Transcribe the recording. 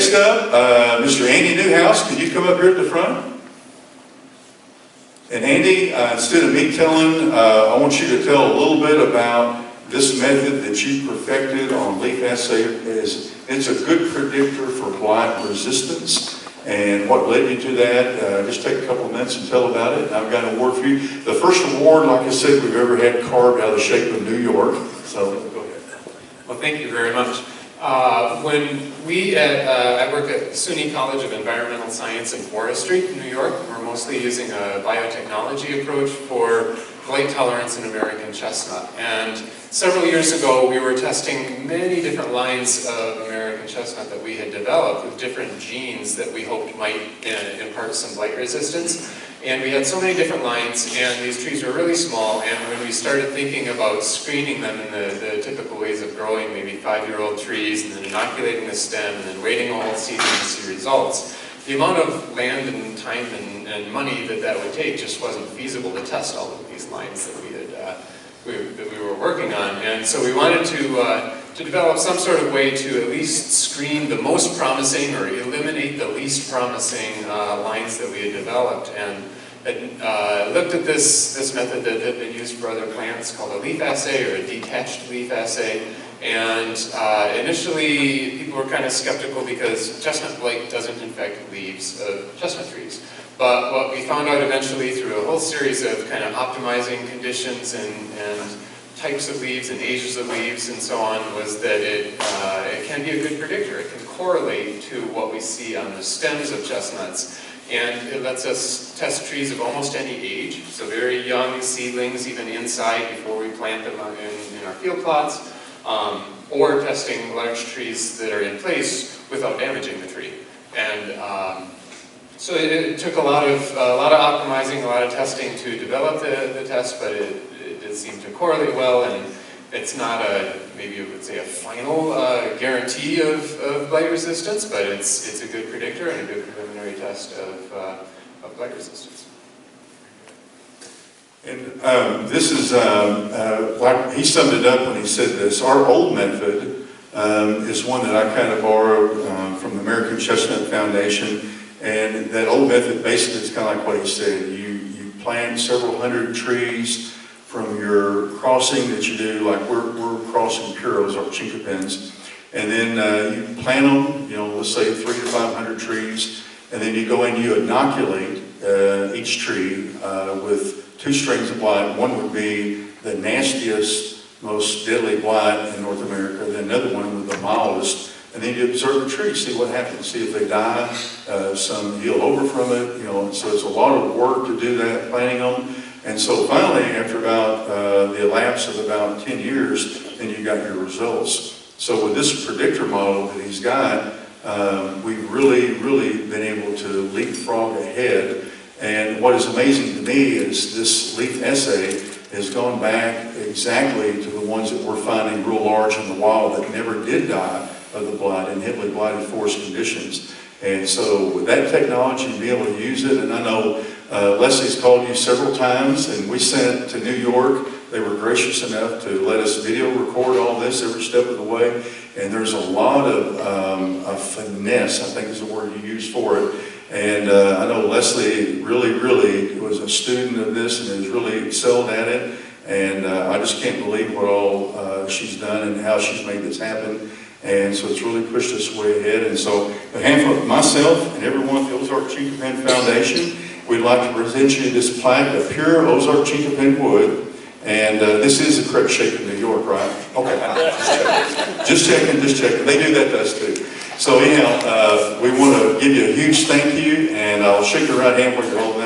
next up, Mr. Andy Newhouse, could you come up here at the front? And Andy, instead of me telling, I want you to tell a little bit about this method that you perfected on leaf assay. It's a good predictor for blight resistance. And what led you to that, just take a couple of minutes and tell about it. I've got an award for you. The first award, like I said, we've ever had carved out of the shape of New York. So go ahead. Well, thank you very much. When we I work at SUNY College of Environmental Science and Forestry in New York. We're mostly using a biotechnology approach for blight tolerance in American chestnut. And several years ago, we were testing many different lines of American chestnut that we had developed with different genes that we hoped might impart some blight resistance. And we had so many different lines, and these trees were really small, and when we started thinking about screening them in the typical ways of growing maybe 5-year-old trees, and then inoculating the stem, and then waiting a whole season to see results, the amount of land and time and money that would take just wasn't feasible to test all of these lines that we were working on. And so we wanted to develop some sort of way to at least screen the most promising or eliminate the least promising lines that we had developed. And looked at this method that had been used for other plants called a leaf assay or a detached leaf assay. And initially people were kind of skeptical because chestnut blight doesn't infect leaves of chestnut trees. But what we found out eventually through a whole series of kind of optimizing conditions and types of leaves and ages of leaves and so on was that it can be a good predictor. It can correlate to what we see on the stems of chestnuts. And it lets us test trees of almost any age, so very young seedlings even inside before we plant them in our field plots, or testing large trees that are in place without damaging the tree. And so it took a lot of optimizing, a lot of testing to develop the test, but it did seem to correlate well, and it's not maybe you would say a final guarantee of blight resistance, but it's a good predictor and a good preliminary test of blight resistance. And this is, like he summed it up when he said this. Our old method is one that I kind of borrowed from the American Chestnut Foundation. And that old method basically is kind of like what he said. You plant several hundred trees from your crossing that you do, like we're crossing pure Ozark Chinquapins. And then you plant them, let's say 300 to 500 trees. And then you go in, you inoculate each tree with 2 strains of blight. One would be the nastiest, most deadly blight in North America. Then another one with the mildest. And then you observe the tree, see what happens, see if they die, some heal over from it, so it's a lot of work to do that, planting them. And so finally, after about the elapse of about 10 years, then you got your results. So with this predictor model that he's got, we've really been able to leapfrog ahead. And what is amazing to me is this leaf assay has gone back exactly to the ones that we're finding real large in the wild that never did die of the blight in heavily blighted forest conditions. And so with that technology, to be able to use it, and I know Leslie's called you several times, and we sent to New York. They were gracious enough to let us video record all this every step of the way. And there's a lot of finesse, I think is the word you use for it. And I know Leslie really was a student of this and has really excelled at it. And I just can't believe what all she's done and how she's made this happen. And so it's really pushed us way ahead. And so on behalf of myself and everyone at the Ozark Chinquapin Foundation, we'd like to present you this plaque of pure Ozark Chinquapin wood. And this is the correct shape in New York, right? Okay, just checking. They do that to us too. So anyhow, we want to give you a huge thank you, and I'll shake your right hand while you're holding that.